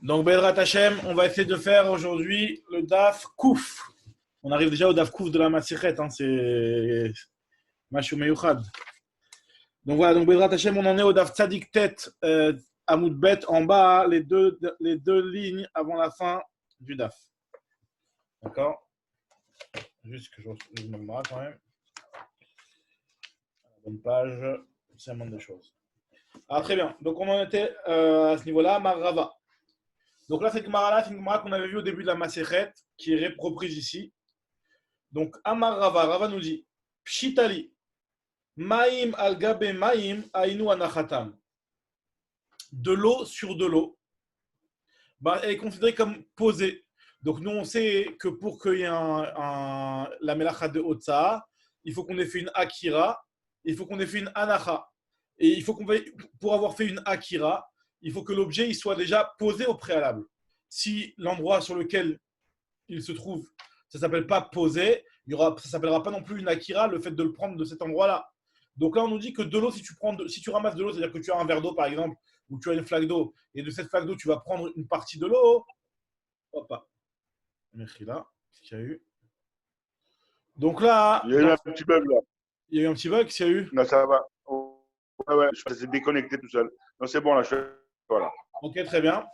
Donc, Bedrat Hashem, on va essayer de faire aujourd'hui le Daf Kouf. On arrive déjà au Daf Kouf de la Masichet, c'est Mashou Meyouchad. Donc voilà, donc Bedrat Hashem, on en est au Daf Tzadik Tet, Amoud Bet, en bas, les deux lignes avant la fin du Daf. D'accord. Juste que je me marre quand même. Bonne page, c'est un monde de choses. Ah, très bien. Donc, on en était à ce niveau-là, Marrava. Donc là, cette Gemara-là, c'est une Gemara qu'on avait vue au début de la Masechet, qui est reprise ici. Donc, Amar Rava, Rava nous dit Pshitali, Maïm al Gabe Maïm Ainu Anachatam. De l'eau sur de l'eau, elle est considérée comme posée. Donc, nous, on sait que pour qu'il y ait la Melacha de Otsa, il faut qu'on ait fait une Akira, il faut qu'on ait fait une Anacha. Et il faut pour avoir fait une Akira, il faut que l'objet il soit déjà posé au préalable. Si l'endroit sur lequel il se trouve, ça ne s'appelle pas posé, ça ne s'appellera pas non plus une Akira, le fait de le prendre de cet endroit-là. Donc là, on nous dit que de l'eau, si tu ramasses de l'eau, c'est-à-dire que tu as un verre d'eau, par exemple, ou tu as une flaque d'eau, et de cette flaque d'eau, tu vas prendre une partie de l'eau. Hop là. Là, qu'est-ce qu'il y a eu? Donc là. Il y a eu un petit bug là. Il y a eu un petit bug, s'il y a eu? Non, ça va. Ouais, je suis déconnecté tout seul. Non, c'est bon là, voilà. Ok, très bien.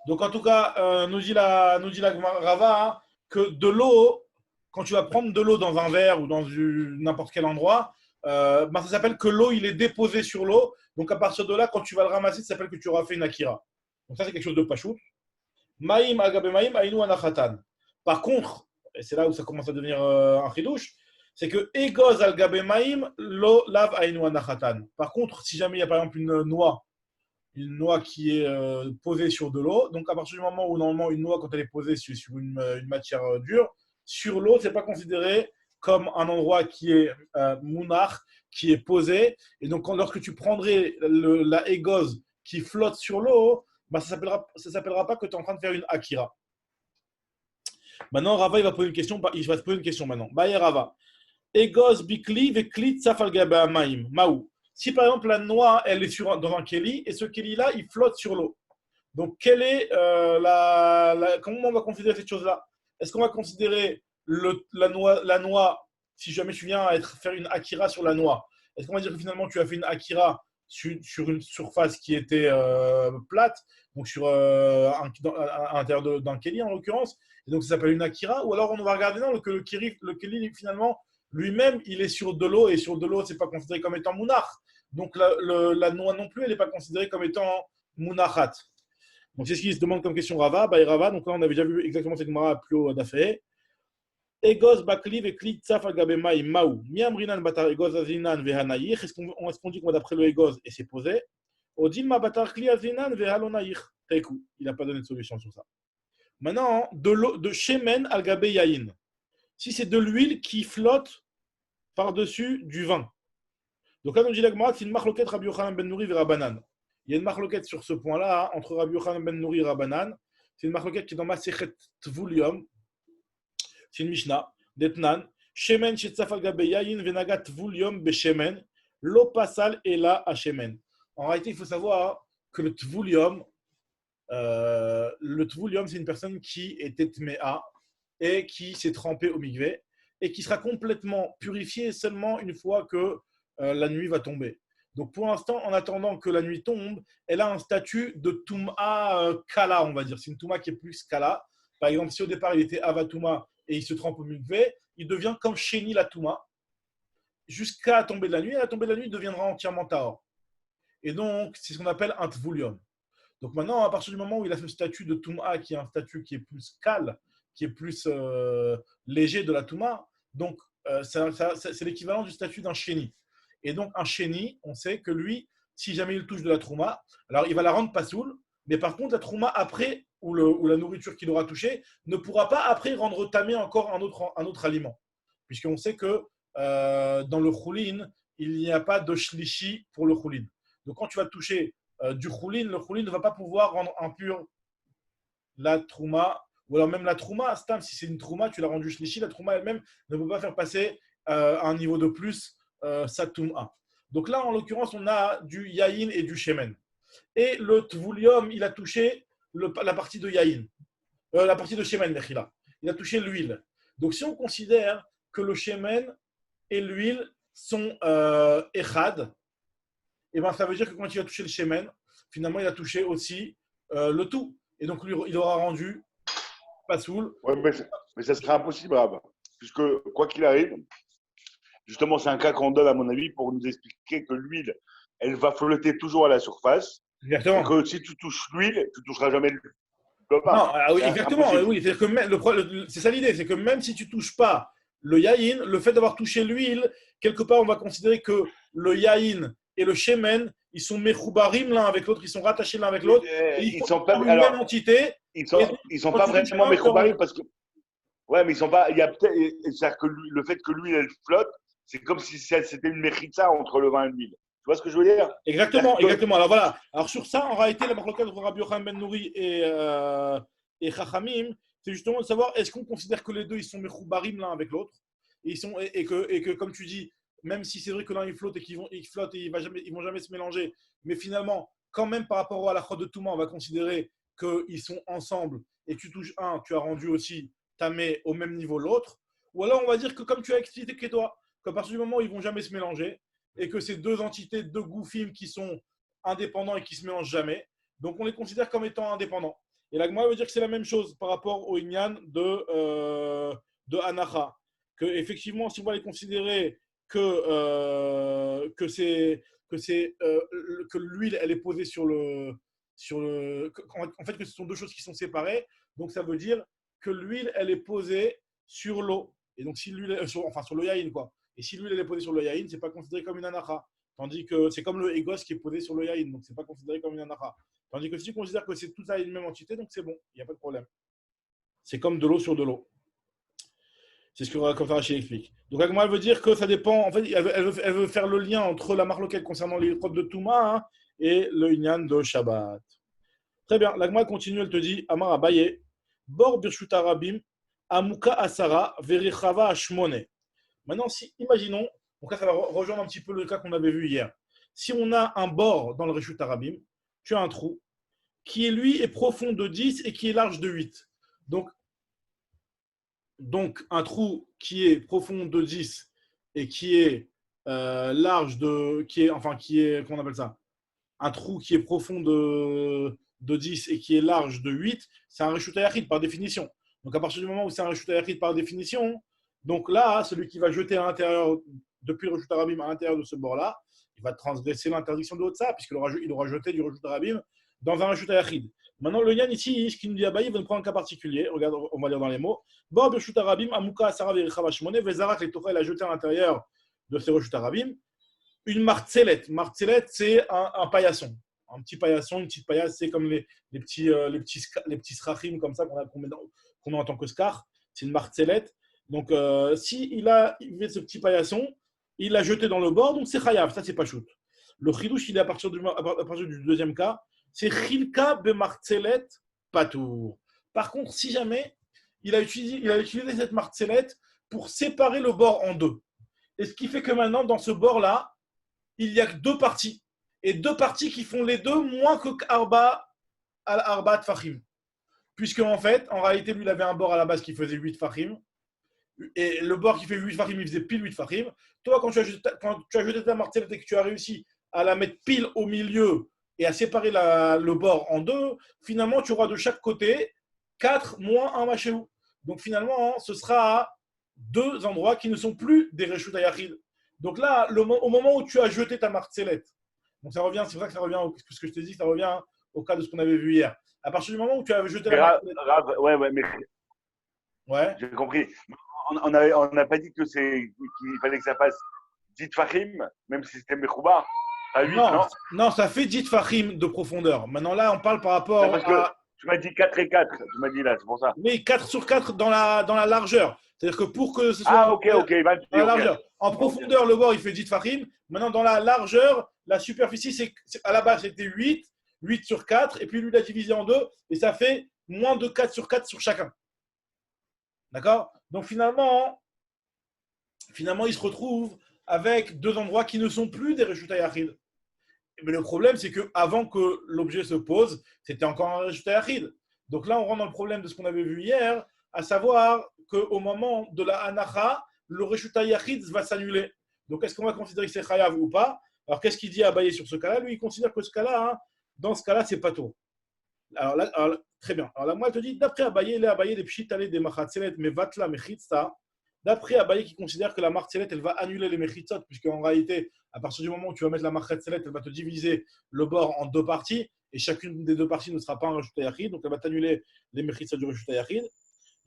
Donc en tout cas, nous dit la Rava hein, que de l'eau, quand tu vas prendre de l'eau dans un verre ou dans n'importe quel endroit, ça s'appelle que l'eau, il est déposé sur l'eau. Donc à partir de là, quand tu vas le ramasser, ça s'appelle que tu auras fait une akira. Donc ça, c'est quelque chose de pachout. Maïm agabe maïm aïnou anachatan. Par contre, et c'est là où ça commence à devenir un chidouche, c'est que egoz al gabe maïm lo lav aïnou anachatan. Par contre, si jamais il y a par exemple une noix qui est posée sur de l'eau. Donc, à partir du moment où, normalement, une noix, quand elle est posée sur une matière dure, sur l'eau, ce n'est pas considéré comme un endroit qui est mounach, qui est posé. Et donc, lorsque tu prendrais la égoze qui flotte sur l'eau, ça ne s'appellera pas que tu es en train de faire une akira. Maintenant, Rava, il va se poser une question maintenant. Baye Rava. Egoz bikli vekli tsafal gaba maim. Maou. Si par exemple la noix elle est dans un keli et ce keli-là il flotte sur l'eau. Donc quelle est comment on va considérer cette chose-là? Est-ce qu'on va considérer la noix, si jamais tu viens faire une akira sur la noix, est-ce qu'on va dire que finalement tu as fait une akira sur une surface qui était plate, donc à l'intérieur d'un keli en l'occurrence, et donc ça s'appelle une akira, ou alors on va regarder non, que le keli finalement lui-même, il est sur de l'eau, et sur de l'eau, ce n'est pas considéré comme étant mounach. Donc la noix non plus, elle n'est pas considérée comme étant mounachat. Donc c'est ce qu'il se demande comme question Rava. Rava, donc là on avait déjà vu exactement cette Gemara plus haut d'affaire. Egos bakli vekli tsaf agabemai maou. Miamrinan batar egos azinan vehanayich. Est-ce qu'on dit qu'on va d'après le egos et c'est posé? Odin ma batar kli azinan vehalonayich. Il n'a pas donné de solution sur ça. Maintenant, de shemen al gabe yain. Si c'est de l'huile qui flotte par-dessus du vin. Donc là, on dit la Gemara, c'est une marloquette Rabbi Yochanan ben Nouri et Rabbanan. Il y a une marloquette sur ce point-là entre Rabbi Yochanan ben Nouri et Rabbanan. C'est une marloquette qui est dans Masechet Tvulium. C'est une Mishnah. Detnan. Shemen shetzafal gabe yayin venagat Tvulium beshemen. Lo pasal ela a shemen. En réalité, il faut savoir que le Tvulium, c'est une personne qui était tmea et qui s'est trempée au mikvé et qui sera complètement purifiée seulement une fois que la nuit va tomber. Donc pour l'instant, en attendant que la nuit tombe, elle a un statut de Touma Kala, on va dire. C'est une Touma qui est plus Kala. Par exemple, si au départ il était Avatouma et il se trempe au mikvé, il devient comme Sheni la Touma jusqu'à la tombée de la nuit. Et la tombée de la nuit deviendra entièrement Tahor. Et donc, c'est ce qu'on appelle un Tvulium. Donc maintenant, à partir du moment où il a ce statut de Touma, qui est un statut qui est plus Kal, qui est plus léger de la Touma, donc c'est l'équivalent du statut d'un Sheni. Et donc, un Sheni, on sait que lui, si jamais il touche de la Trouma, alors il va la rendre pasoul, mais par contre, la Trouma après, ou la nourriture qu'il aura touchée, ne pourra pas après rendre tamé encore un autre aliment. Puisqu'on sait que dans le choulin, il n'y a pas de shlishi pour le choulin. Donc, quand tu vas toucher du choulin, le choulin ne va pas pouvoir rendre impur la Trouma, ou alors même la Trouma, si c'est une Trouma, tu l'as rendue shlishi, la Trouma elle-même ne peut pas faire passer à un niveau de plus sa Touma. Donc là, en l'occurrence, on a du Yaïn et du Shemen. Et le Tvulium, il a touché la partie de Yahin, la partie de Shemen, Mechila. Il a touché l'huile. Donc, si on considère que le Shemen et l'huile sont Echad, et ben, ça veut dire que quand il a touché le Shemen, finalement, il a touché aussi le tout. Et donc, lui, il aura rendu pas soul. Ouais, mais ça serait impossible, Rab. Puisque, quoi qu'il arrive, justement, c'est un cas qu'on donne, à mon avis, pour nous expliquer que l'huile, elle va flotter toujours à la surface. Et Exactement. que si tu touches l'huile, tu ne toucheras jamais le Non, pain. oui, C'est exactement. impossible. Oui, c'est-à-dire que c'est ça l'idée, c'est que même si tu touches pas le yaïn, le fait d'avoir touché l'huile, quelque part, on va considérer que le yaïn et le shemen, ils sont mechoubarim l'un avec l'autre, ils sont rattachés l'un avec l'autre, et ils Ils sont pas, forment une même alors, entité. Et donc, ils sont quand pas tu touches vraiment un, tu es rendu. méchoubarim parce que, ouais, mais ils sont pas, il y a peut-être, c'est-à-dire que le fait que l'huile, elle flotte, c'est comme si c'était une méchitza entre le vin et l'huile. Tu vois ce que je veux dire? Exactement, exactement. Alors voilà. Alors sur ça, en réalité, la marque entre Rabbi Yochanan Ben Nouri et Chachamim, c'est justement de savoir est-ce qu'on considère que les deux ils sont mechoubarim l'un avec l'autre et, et que, comme tu dis, même si c'est vrai que l'un il flotte et ils flottent et ils vont jamais se mélanger, mais finalement, quand même par rapport à la chod de Touma, on va considérer qu'ils sont ensemble et tu touches un, tu as rendu aussi tamé au même niveau l'autre. Ou alors on va dire que comme tu as expliqué toi, qu'à partir du moment où ils vont jamais se mélanger, et que ces deux entités, deux goufim qui sont indépendants et qui se mélangent jamais. Donc on les considère comme étant indépendants. Et la Gemara veut dire que c'est la même chose par rapport au Inyan de Anacha. Que effectivement, si on va les considérer que l'huile elle est posée en fait que ce sont deux choses qui sont séparées. Donc ça veut dire que l'huile elle est posée sur l'eau. Et donc si l'huile enfin sur le yaïn quoi. Et si l'huile elle est posée sur le yaïn, c'est pas considéré comme une anacha. Tandis que c'est comme le égos qui est posé sur le yaïn, donc c'est pas considéré comme une anacha. Tandis que si tu considères que c'est tout ça une même entité, donc c'est bon, il n'y a pas de problème. C'est comme de l'eau sur de l'eau. C'est ce que Rachel explique. Donc Agma, elle veut dire que ça dépend. En fait, elle veut faire le lien entre la marloquette concernant les protes de Touma et le Inyan de Shabbat. Très bien. L'Agma continue, elle te dit Amar Abaye, Bor Birshuta Rabim, Amuka Asara, Verichava Ashmone. Maintenant, si, imaginons, donc là, ça va rejoindre un petit peu le cas qu'on avait vu hier. Si on a un bord dans le Reshut Arabim, tu as un trou qui, lui, est profond de 10 et qui est large de 8. Donc un trou qui est profond de 10 et qui est large de. Comment on appelle ça? Un trou qui est profond de 10 et qui est large de 8, c'est un Reshut Yachid par définition. Donc à partir du moment où c'est un Reshut Yachid par définition, donc là, celui qui va jeter à l'intérieur, depuis le Reshut Arabim à l'intérieur de ce bord-là, il va transgresser l'interdiction de Otsa, puisqu'il aura jeté du Reshut Arabim dans un Reshut Yachid. Maintenant, le Yann ici, ce qu'il nous dit Abaye, il va nous prendre un cas particulier. Regarde, on va lire dans les mots. Bord de Reshut Arabim, Amuka, Asara, Verichava, Shmone, Vezarak, les Torah, il a jeté à l'intérieur de ce Reshut Arabim une martzelette. Martzelette, c'est un paillasson. Un petit paillasson, une petite paillasse, c'est comme les petits srachim comme ça qu'on met en tant que scar. C'est une martzelette. Donc, s'il a fait ce petit paillasson, il l'a jeté dans le bord, donc c'est chayav. Ça, c'est pas shoot. Le chidouche, il est à partir du deuxième cas. C'est chilka be martzelette patour. Par contre, si jamais il a utilisé cette martzelette pour séparer le bord en deux. Et ce qui fait que maintenant, dans ce bord-là, il y a que deux parties. Et deux parties qui font les deux moins que Arba Tfachim. Puisque en fait, en réalité, lui, il avait un bord à la base qui faisait 8 Fachim. Et le bord qui fait 8 Fachim, il faisait pile 8 Fachim. Toi, quand tu as jeté ta martellette et que tu as réussi à la mettre pile au milieu et à séparer le bord en deux, finalement, tu auras de chaque côté 4 moins un machéou. Donc finalement, ce sera à deux endroits qui ne sont plus des Reshut Ayachid. Donc là, au moment où tu as jeté ta martellette, donc ça revient, c'est pour ça que ça revient ce que je t'ai dit, ça revient au cas de ce qu'on avait vu hier. À partir du moment où tu as jeté la martellette. Ouais, mais Ouais. j'ai compris. On n'a pas dit qu'il fallait que ça passe 10 Fahim, même si c'était Mechouba, à 8, Non, non? non, ça fait 10 fachim de profondeur. Maintenant là, on parle par Non, rapport parce que à. tu m'as dit 4 et 4. Tu m'as dit là, c'est pour ça. Mais 4 sur 4 dans la largeur. C'est-à-dire que pour que ce soit Ah, ok, dans Banti, la ok. largeur. En profondeur, le bord, il fait 10 fachim. Maintenant, dans la largeur, la superficie, à la base, c'était 8 sur 4. Et puis, lui, il a divisé en deux. Et ça fait moins de 4 sur 4 sur chacun. D'accord? Donc, finalement, il se retrouve avec deux endroits qui ne sont plus des Reshut Yachid. Mais le problème, c'est qu'avant que l'objet se pose, c'était encore un Reshut Yachid. Donc là, on rentre dans le problème de ce qu'on avait vu hier, à savoir qu'au moment de la Hanacha, le Reshut Yachid va s'annuler. Donc est-ce qu'on va considérer que c'est Chayav ou pas? Alors qu'est-ce qu'il dit à Abaye sur ce cas-là? Lui, il considère que ce cas-là, hein, dans ce cas-là, c'est pas tôt. Alors, très bien. Alors là, moi, elle te dit, d'après Abaye, les Abaye, des pshitale, des machatzelet, mais vatla, mechitza. D'après Abaye, qui considère que la martzelet, elle va annuler les mechitzot, puisqu'en réalité, à partir du moment où tu vas mettre la marchatzelet, elle va te diviser le bord en deux parties, et chacune des deux parties ne sera pas un reshut yachid, donc elle va t'annuler les mechitzot du reshut yachid.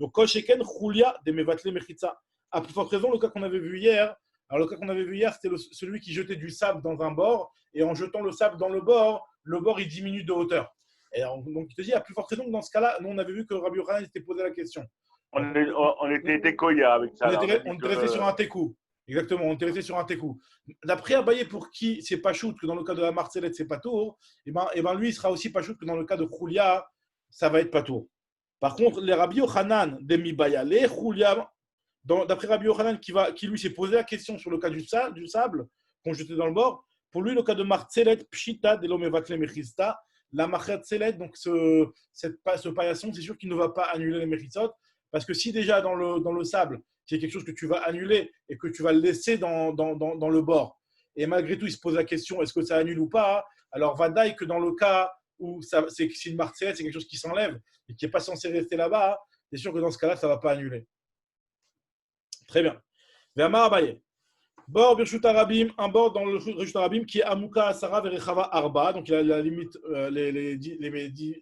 Donc, kol sheken, chulia, des mevatle mechitza. À plus forte raison, le cas qu'on avait vu hier, alors le cas qu'on avait vu hier, c'était celui qui jetait du sable dans un bord, et en jetant le sable dans le bord, il diminue de hauteur. Et donc, il te dit, à plus forte raison que dans ce cas-là, nous, on avait vu que Rabbi Yochanan s'était posé la question. On était décoya avec ça. On était resté sur un tekou. Exactement, on était resté sur un tekou. D'après Abaye, pour qui c'est pas shoot, que dans le cas de la Marcelette, c'est pas tour, et ben lui, il sera aussi pas shoot que dans le cas de Khoulia, ça va être pas tour. Par contre, les Rabbi Yochanan, Demibaya, les Khoulia, d'après Rabbi Yochanan, qui lui s'est posé la question sur le cas du sable qu'on jetait dans le bord, pour lui, le cas de Marcelette, Pshita, Delomevatle Mechista, la Marcelette, donc ce paillasson, c'est sûr qu'il ne va pas annuler les Mechizot. Parce que si déjà dans le sable, c'est quelque chose que tu vas annuler et que tu vas le laisser dans le bord, et malgré tout, il se pose la question, est-ce que ça annule ou pas? Alors, Vadaï, que dans le cas où c'est une marcette, c'est quelque chose qui s'enlève et qui n'est pas censé rester là-bas, c'est sûr que dans ce cas-là, ça ne va pas annuler. Très bien. Verma Abaye. Bord Birshut Arabim, un bord dans le Reshut Arabim qui est Amuka Asara Verechava Arba, donc il a la limite, les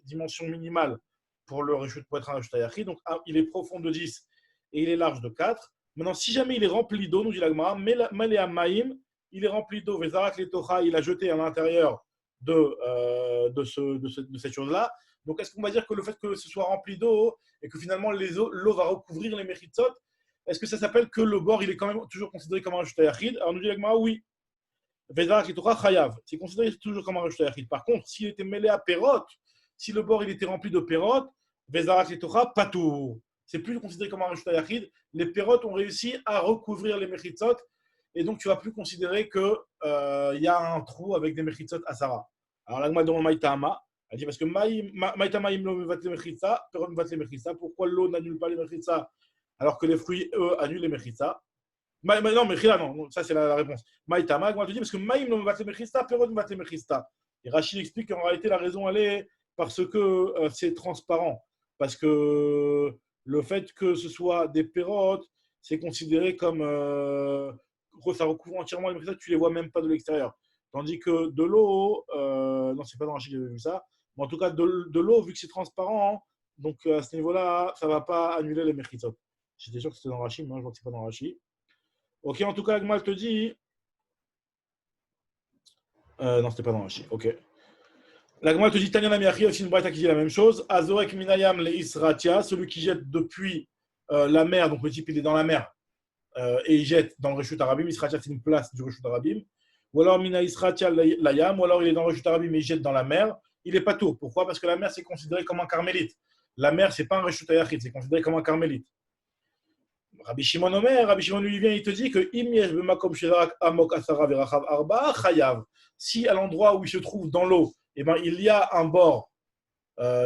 dimensions minimales pour le Reshut, pour être un Reshut Yachid. Donc il est profond de 10 et il est large de 4. Maintenant, si jamais il est rempli d'eau, nous dit l'Agmara, Melea Maim, il est rempli d'eau, Vezarak Letocha, il a jeté à l'intérieur de cette chose-là. Donc est-ce qu'on va dire que le fait que ce soit rempli d'eau et que finalement l'eau va recouvrir les Mechitzot, est-ce que ça s'appelle que le bord, il est quand même toujours considéré comme un Reshut Yachid? Alors nous dit l'Agmara, oui. Vezarak Letocha Chayav, c'est considéré toujours comme un Reshut Yachid. Par contre, s'il était mêlé à Perot, si le bord il était rempli de Perot, Vezarak Letocha Patour. C'est plus considéré comme un Reshut Yachid. Les Perot ont réussi à recouvrir les Mechitzot et donc tu ne vas plus considérer qu'il y a un trou avec des Mechitzot à Sarah. Alors l'Agmara demande Maïtama. Elle dit parce que Maïtama im lo mevat le Mechitza, Perot mevat le Mechitza. Pourquoi l'eau n'annule pas les Mechitza alors que les fruits, eux, annulent les Mechitza? Non, Mechila, non, ça c'est la réponse. Maïtama, Agmara te dit parce que Maïm lo mevat le Mechitza, Perot mevat le Mechitza. Et Rachid explique qu'en réalité la raison elle est parce que c'est transparent. Parce que le fait que ce soit des pérotes, c'est considéré comme ça recouvre entièrement les Mechitza, tu ne les vois même pas de l'extérieur. Tandis que de l'eau, non, c'est pas dans Rachid que j'avais vu ça, mais en tout cas de l'eau, vu que c'est transparent, donc à ce niveau-là, ça ne va pas annuler les Mechizot. J'étais sûr que c'était dans Rachid, mais je vois que ce n'est pas dans Rachid. Ok, en tout cas, Agmal te dit. Non, c'était pas dans Rachid. Ok. L'Agma te dit Tanya Namiachi, aussi une braïta qui dit la même chose. Azorek Minayam le Isratia, celui qui jette depuis la mer, donc le type il est dans la mer et il jette dans le Reshut Arabim. Isratia c'est une place du Reshut Arabim. Ou alors Mina Isratia Layam, ou alors il est dans le Reshut Arabim et il jette dans la mer. Il n'est pas tour. Pourquoi? Parce que la mer c'est considéré comme un carmélite. La mer c'est pas un Reshut Yachid, c'est considéré comme un carmélite. Rabbi Shimon Omer, Rabbi Shimon lui vient, il te dit que Imyesh b'makom sherak amok asara verachav arba chayav. Si à l'endroit où il se trouve dans l'eau, eh ben, il y a un bord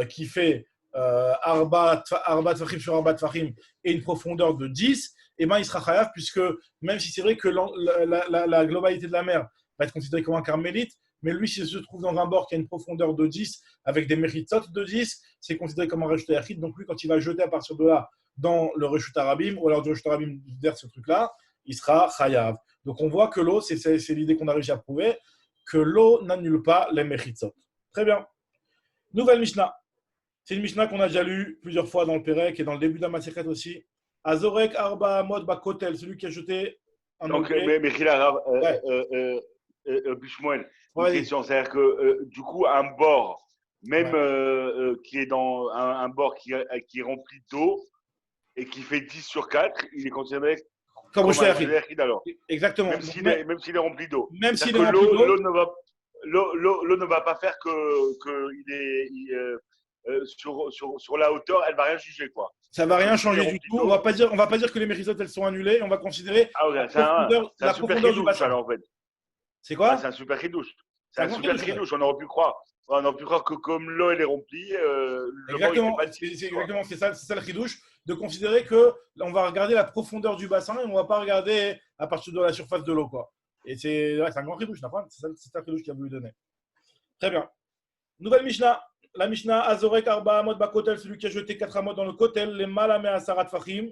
qui fait arba tfachim sur arba tfachim et une profondeur de 10, eh ben, il sera chayav puisque même si c'est vrai que la globalité de la mer va être considérée comme un carmélite, mais lui, s'il se trouve dans un bord qui a une profondeur de 10 avec des méritzot de 10, c'est considéré comme un reshut yachid. Donc lui, quand il va jeter à partir de là dans le Reshut Arabim, ou alors du Reshut Arabim vers ce truc-là, il sera chayav. Donc on voit que l'eau, c'est l'idée qu'on a réussi à prouver, que l'eau n'annule pas les mechitzot. Très bien. Nouvelle Mishnah. C'est une Mishnah qu'on a déjà lue plusieurs fois dans le Pérec et dans le début de la Masechet aussi. Azorek Arba Amod Bakotel, celui qui a jeté un objet. Donc, Mechila, Bishmoel, une question, c'est-à-dire que du coup, un bord, même qui est dans un bord qui est rempli d'eau, et qui fait 10 sur 4, il est considéré comme un yachid alors. Exactement. Même s'il est rempli d'eau. Même s'il est rempli d'eau. L'eau ne va pas faire sur la hauteur, elle ne va rien juger, quoi. Ça ne va rien changer du tout. On ne va pas dire que les mérisotes, elles sont annulées. On va considérer la profondeur du bassin. Alors, en fait. C'est quoi? C'est un super chidouche. C'est un super tridouche, on aurait pu croire. On aurait pu croire que comme l'eau elle est remplie, le banc Exactement, n'était pas c'est difficile. exactement, c'est ça le chidouche, de considérer que on va regarder la profondeur du bassin et on ne va pas regarder à partir de la surface de l'eau, quoi. Et c'est un grand chidouche, c'est ça le chidouche qu'il a voulu donner. Très bien. Nouvelle Mishnah. La Mishnah, Azorek Arba Amot Bakotel, celui qui a jeté 4 amot dans le kotel, les Malame Asarat Fahim,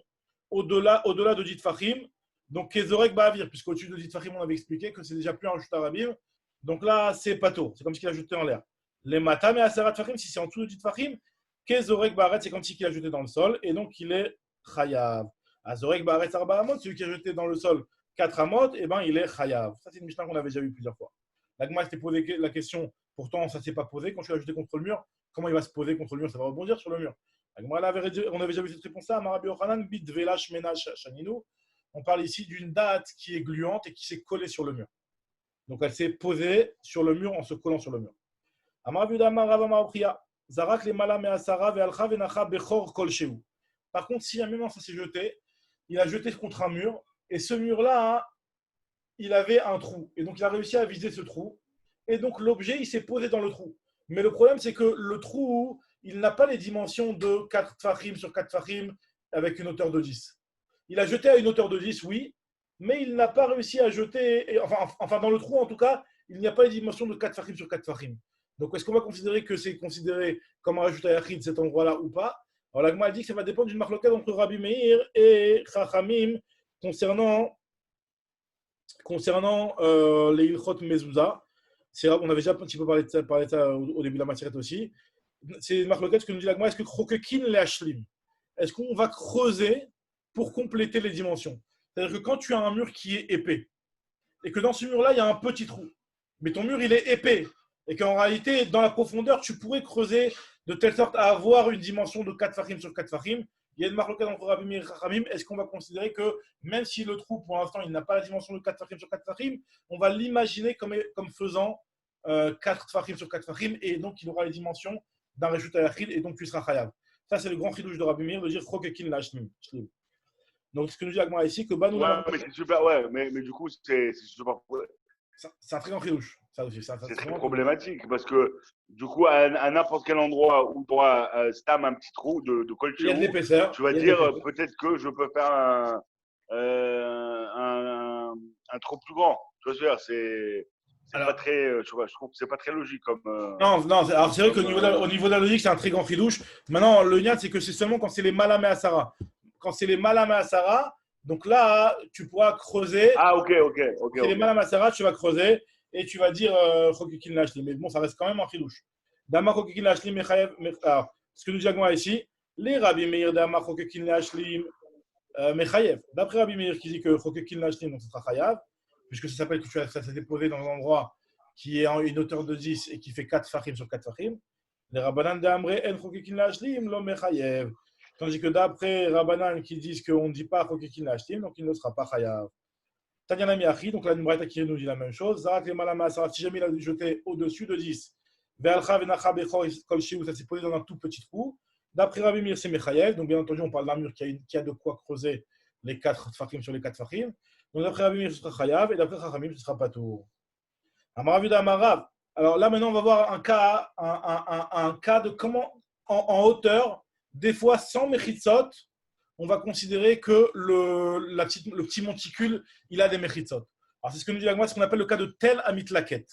au-delà de Dit Fahim. Donc, Kezorek Ba'avir, puisqu'au-dessus de Dit Fahim, on avait expliqué que c'est déjà plus un jute arabim. Donc là, c'est pato, c'est comme s'il a jeté en l'air. Les Matame Asarat Fahim, si c'est en dessous de Dit Fahim, Kezorek Ba'aret, c'est comme s'il a jeté dans le sol, et donc il est Chayav. Azorek Ba'aret Arba Amot, celui qui a jeté dans le sol 4 amot, et ben il est Chayav. Ça, c'est une Mishnah qu'on avait déjà vu plusieurs fois. La Gemara s'était posé la question. Pourtant, ça ne s'est pas posé. Quand tu l'as jeté contre le mur, comment il va se poser contre le mur? Ça va rebondir sur le mur. On avait déjà vu cette réponse-là. On parle ici d'une date qui est gluante et qui s'est collée sur le mur. Donc, elle s'est posée sur le mur en se collant sur le mur. Par contre, si un moment ça s'est jeté, il a jeté contre un mur et ce mur-là, il avait un trou. Et donc, il a réussi à viser ce trou. Et donc, l'objet, il s'est posé dans le trou. Mais le problème, c'est que le trou, il n'a pas les dimensions de 4 tfachim sur 4 tfachim avec une hauteur de 10. Il a jeté à une hauteur de 10, oui, mais il n'a pas réussi à jeter, enfin dans le trou, en tout cas, il n'y a pas les dimensions de 4 tfachim sur 4 tfachim. Donc, est-ce qu'on va considérer que c'est considéré comme un rajout à Yachid, cet endroit-là, ou pas? Alors, la Gemara dit que ça va dépendre d'une marloquette entre Rabbi Meir et Chachamim concernant les Ilchot Mezouza. On avait déjà un petit peu parlé de ça au début de la matière aussi. C'est une marque que nous dit la Gemara, est-ce que Krokekin les Hashlim? Est-ce qu'on va creuser pour compléter les dimensions? C'est-à-dire que quand tu as un mur qui est épais, et que dans ce mur-là, il y a un petit trou, mais ton mur, il est épais, et qu'en réalité, dans la profondeur, tu pourrais creuser de telle sorte à avoir une dimension de 4 fahim sur 4 fahim. Il y a une marque entre Rabbi Meir et Chachamim. Est-ce qu'on va considérer que même si le trou, pour l'instant, il n'a pas la dimension de 4 fahim sur 4 fahim, on va l'imaginer comme faisant 4 fahim sur 4 fahim, et donc il aura les dimensions d'un reshut hayachid, et donc tu seras chayav. Ça, c'est le grand chidouche de Rabbi Meir, de dire Chokekin lashlim. Donc, ce que nous dit Agmara ici, que Banou. Ouais, mais c'est super, ouais, mais du coup, c'est super. C'est un très grand chidouche. C'est très problématique parce que du coup, à n'importe quel endroit où tu auras stam un petit trou de colle chez vous, tu vas dire peut-être que je peux faire un trou plus grand. Tu vois, c'est pas très, je trouve que c'est pas très logique comme. Non, alors c'est vrai qu'au niveau de la logique, c'est un très grand chidouche. Maintenant, le niat, c'est que c'est seulement quand c'est les malamé asara. Quand c'est les malamé asara, donc là, tu pourras creuser. Ah, ok. C'est les malamé asara, tu vas creuser. Et tu vas dire Chokikin Lashlim. Mais bon, ça reste quand même en chidouche. Dama Chokikin Lashlim, alors, ce que nous disons ici, les Rabbi Meir Dama Chokikin Lashlim Mechayev. D'après Rabbi Meir qui dit que Chokikin Lashlim, donc ce sera Chayav, puisque ça s'appelle que ça s'est posé dans un endroit qui est en une hauteur de 10 et qui fait 4 fahim sur 4 fahim. Les Rabbanan d'Amre En Chokikin Lashlim, lo Mechayev. Tandis que d'après Rabbanan qui disent qu'on ne dit pas Chokikin Lashlim, donc il ne sera pas Chayav. Tanyana Miachi, donc la Numbraïta qui nous dit la même chose. Zarak les malama, si jamais il a jeté au-dessus de 10, Ve'alcha ve'nacha bechor kolshiu, ça s'est posé dans un tout petit trou. D'après Rabbi Meir, c'est Mechayev. Donc bien entendu, on parle d'un mur qui a de quoi creuser les 4 fahim sur les 4 fahim. Donc d'après Rabbi Meir, ce sera Chayav, et d'après Chachamim, ce sera Patour. Amaravuda Amarav. Alors là, maintenant, on va voir un cas de comment, en hauteur, des fois sans mechitzot, on va considérer que le petit monticule, il a des mechitzot. Alors, c'est ce que nous dit l'Agma, ce qu'on appelle le cas de tel amitlaket.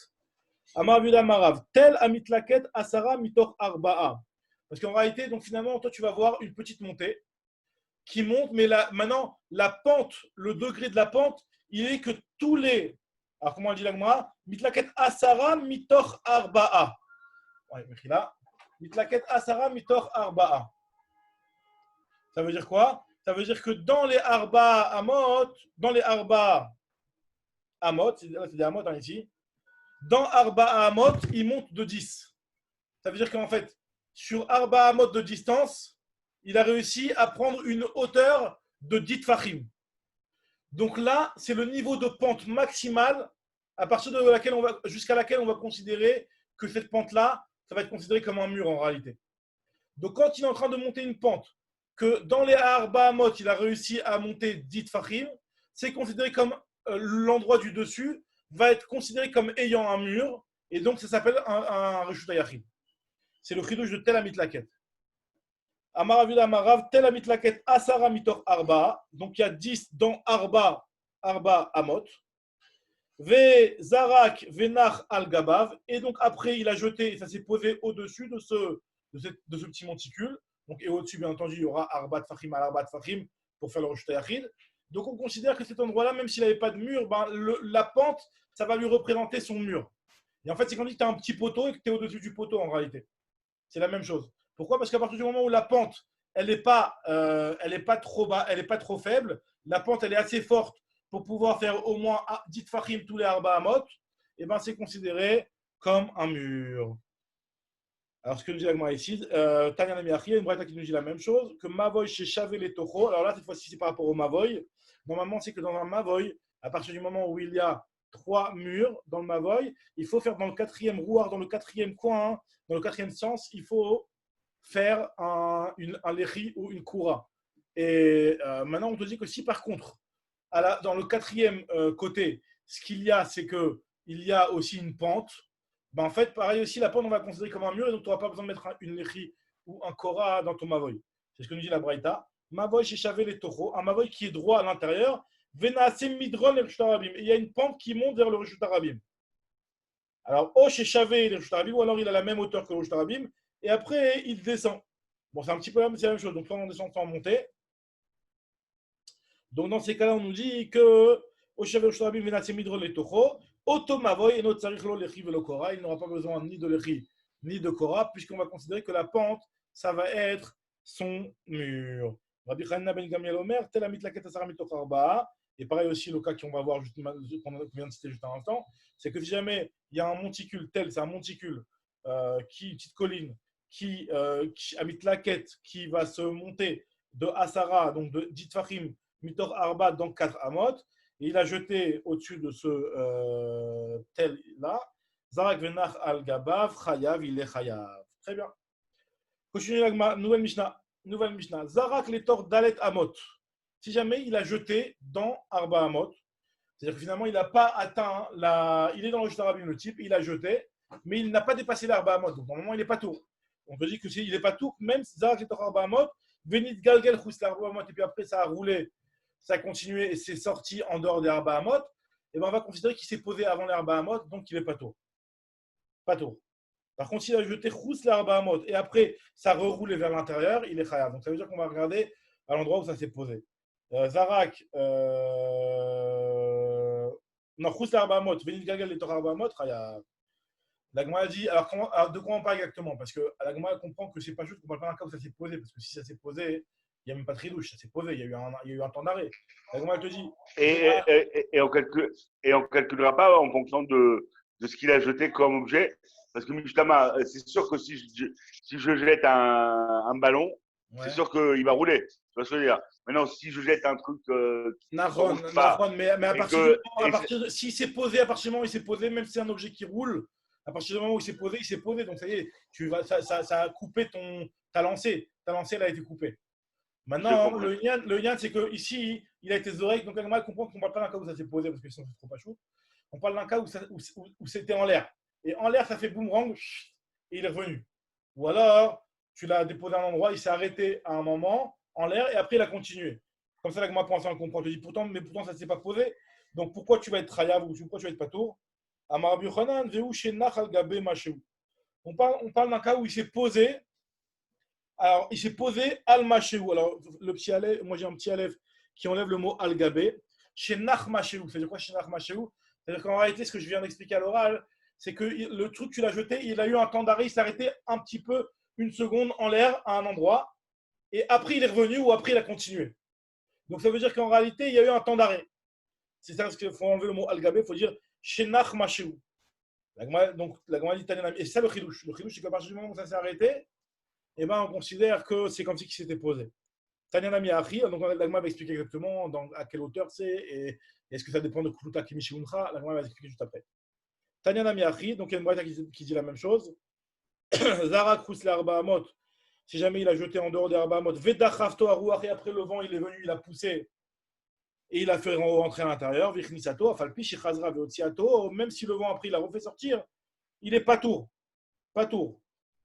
Amar Vuda Marav, tel amitlaket asara mitor arba'a. Parce qu'en réalité, donc finalement, toi, tu vas voir une petite montée qui monte, mais maintenant, la pente, le degré de la pente, il est que tous les. Alors, comment on dit l'Agma? Mitlaket asara mitor arba'a. Ouais, mitlaket asara mitor arba'a. Ça veut dire quoi? Ça veut dire que dans les Arba Amot, c'est des Amot ici, dans Arba Amot, il monte de 10. Ça veut dire qu'en fait, sur Arba Amot de distance, il a réussi à prendre une hauteur de 10 Fahim. Donc là, c'est le niveau de pente maximale à partir de laquelle jusqu'à laquelle on va considérer que cette pente-là, ça va être considéré comme un mur en réalité. Donc quand il est en train de monter une pente, que dans les Arba Amot, il a réussi à monter 10 Fahim, c'est considéré comme l'endroit du dessus va être considéré comme ayant un mur, Et donc, ça s'appelle un Reshut Hayachid. C'est le chidouche de Tel Amit Laket. Amaravid Amarav, Tel Amit Laket, Asara Mitor Arba. Donc, il y a 10 dans Arba Amot. Ve Zarak Venach Al Gabav. Et donc, après, il a jeté, et ça s'est posé au-dessus de ce petit monticule. Donc, et au-dessus, bien entendu, il y aura Arba Tfachim al Arba Tfachim pour faire le Reshut Hayachid. Donc, on considère que cet endroit-là, même s'il n'avait pas de mur, ben, la pente, ça va lui représenter son mur. Et en fait, c'est quand on dit que tu as un petit poteau et que tu es au-dessus du poteau en réalité. C'est la même chose. Pourquoi? Parce qu'à partir du moment où la pente, elle n'est pas, trop bas, elle n'est pas trop faible, la pente, elle est assez forte pour pouvoir faire au moins 10 fachim tous les arba amot, et ben c'est considéré comme un mur. Alors, ce que nous dit l'Agma ici, Tanya Namiachi, il y a une braïta qui nous dit la même chose, que Mavoy chez Chavé les Toho. Alors là, cette fois-ci, c'est par rapport au Mavoy. Normalement, c'est que dans un Mavoy, à partir du moment où il y a 3 murs dans le Mavoy, il faut faire dans le 4e rouard, dans le 4e coin, dans le 4e sens, il faut faire un lechi ou une koura. Et maintenant, on te dit que si par contre, dans le 4e côté, ce qu'il y a, c'est qu'il y a aussi une pente. Ben en fait, pareil aussi, la pente, on va considérer comme un mur, et donc tu n'auras pas besoin de mettre une lechi ou un kora dans ton mavoy. C'est ce que nous dit la Braïta. Mavoy chez Chavé les Toho, un mavoy qui est droit à l'intérieur. Venase midron le Reshut Harabim. Il y a une pente qui monte vers le Reshut Harabim. Alors, au chez Chavé le Reshut Harabim, ou alors il a la même hauteur que le Reshut Harabim, et après il descend. Bon, c'est un petit peu la même chose. Donc, soit on descend, soit on monte. Donc, dans ces cas-là, on nous dit que au Chavé le Reshut Harabim, Venase midron le Toho. Automavoy et notre sarich lo lechi velo kora, il n'aura pas besoin ni de lechi ni de kora, puisqu'on va considérer que la pente, ça va être son mur. Rabbi Chanina ben Gamliel Omer, tel amit laket asara mitoch arba'a. Et pareil aussi, le cas qu'on va voir, qu'on vient de citer juste un instant, c'est que si jamais il y a un monticule tel, c'est un monticule, une petite colline, qui amit laket, qui va se monter de asara, donc de ditfachim mitoch arba dans 4 amot. Et il a jeté au-dessus de ce tel-là, Zarak Venach al-Gabav, Chayav, il est Chayav. Très bien. Continue la nouvelle Mishnah. Nouvelle Mishnah. Zarak l'étor Dalet Amot. Si jamais il a jeté dans Arba Amot, c'est-à-dire que finalement il n'a pas atteint il est dans le Jutarabim, le type, il a jeté, mais il n'a pas dépassé l'Arba Amot. Donc normalement il n'est pas tour. On peut dire que s'il n'est pas tour, même Zarak l'étor Arba Amot, Venit Galgel Chus l'Arba Amot, et puis après ça a roulé. Ça a continué et c'est sorti en dehors des Arba Amot, et ben on va considérer qu'il s'est posé avant les Arba Amot, donc il n'est pas tour. Pas tour. Par contre, s'il a jeté Khous l'Arba Amot et après ça a reroulé vers l'intérieur, il est Chayav. Donc ça veut dire qu'on va regarder à l'endroit où ça s'est posé. Zarak, non, Khous l'Arba Amot, Benit Gagal et Torah Arba Amot, Chayav. La Gemara dit, alors de quoi on parle exactement? Parce que la Gemara comprend que c'est pas juste qu'on parle pas d'un cas où ça s'est posé, parce que si ça s'est posé, il n'y a même pas de tridouche, ça s'est posé, il y a eu un temps d'arrêt. La Gemara te dit. Et on calculera pas en fonction de ce qu'il a jeté comme objet. Parce que Mishtama, c'est sûr que si je jette un ballon, ouais, c'est sûr qu'il va rouler. Tu vois ce que je veux dire? Maintenant, si je jette un truc mais à partir de, s'il s'est posé, à partir du moment où il s'est posé, même si c'est un objet qui roule, à partir du moment où il s'est posé, il s'est posé. Donc ça y est, ça a coupé ta lancée. Ta lancée, elle a été coupée. Maintenant, le yan, c'est qu'ici, il a été zorek. Donc, elle comprend qu'on ne parle pas d'un cas où ça s'est posé, parce que sinon, c'est trop pas chaud. On parle d'un cas où c'était en l'air. Et en l'air, ça fait boomerang, et il est revenu. Ou alors, tu l'as déposé à un endroit, il s'est arrêté à un moment, en l'air, et après, il a continué. Comme ça, là, moi, pour l'instant, on comprend. Je dis pourtant, ça ne s'est pas posé. Donc, pourquoi tu vas être Trayav ou pourquoi tu vas être Patour? On parle d'un cas où il s'est posé. Alors, il s'est posé al-Machéou. Alors, le petit Aleph, moi j'ai un petit Aleph qui enlève le mot al-Gabé. Chez Nach-Machéou. C'est-à-dire quoi chez Nach-Machéou? C'est-à-dire qu'en réalité, ce que je viens d'expliquer à l'oral, c'est que le truc, tu l'as jeté, il a eu un temps d'arrêt, il s'est arrêté un petit peu, une seconde en l'air à un endroit. Et après, il est revenu ou après, il a continué. Donc, ça veut dire qu'en réalité, il y a eu un temps d'arrêt. C'est ça, parce qu'il faut enlever le mot al-Gabé, il faut dire chez Nach-Machéou. Donc, la Gemara dit Tanyanam. Et c'est ça le chidouche. Le chidouche, c'est qu'à partir du moment où ça s'est arrêté, eh ben, on considère que c'est comme si il s'était posé. Tanyana Miachi, donc l'agma va expliquer exactement à quelle hauteur c'est et est-ce que ça dépend de Kuluta Kimishuncha. L'agma va expliquer juste après. Tanyana Miachi, donc il y a une braïta qui dit la même chose. Zara Krusle Arba Amot, si jamais il a jeté en dehors des Arba Amot, Vedachafto Aruach, et après le vent il est venu, il a poussé et il a fait rentrer à l'intérieur. Vichnisato, Afalpi, Shichazra, Veotsiato, même si le vent après il a refait sortir, il est pas tour. Pas tour.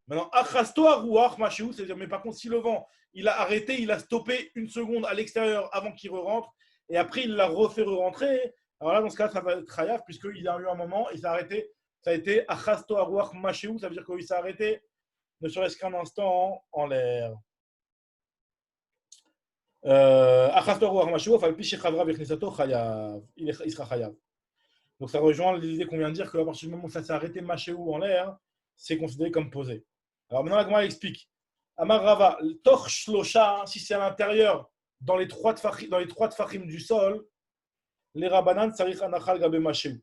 Maintenant, achasto arouach machéou, c'est-à-dire, mais par contre, si le vent, il a arrêté, il a stoppé une seconde à l'extérieur avant qu'il rentre, et après, il l'a refait rentrer, alors là, dans ce cas, ça va être chayav, puisqu'il y a eu un moment, il s'est arrêté, ça a été achasto arouach machéou, ça veut dire qu'il s'est arrêté, ne serait-ce qu'un instant en l'air. Achasto arouach machéou, il sera chayav. Donc ça rejoint l'idée qu'on vient de dire que à partir du moment où ça s'est arrêté machéou en l'air, c'est considéré comme posé. Alors maintenant, la Gemara explique. Amar Rava, toch shlosha, si c'est à l'intérieur, dans les trois tfachim du sol, les Rabbanan sarich anachal gabe machéou.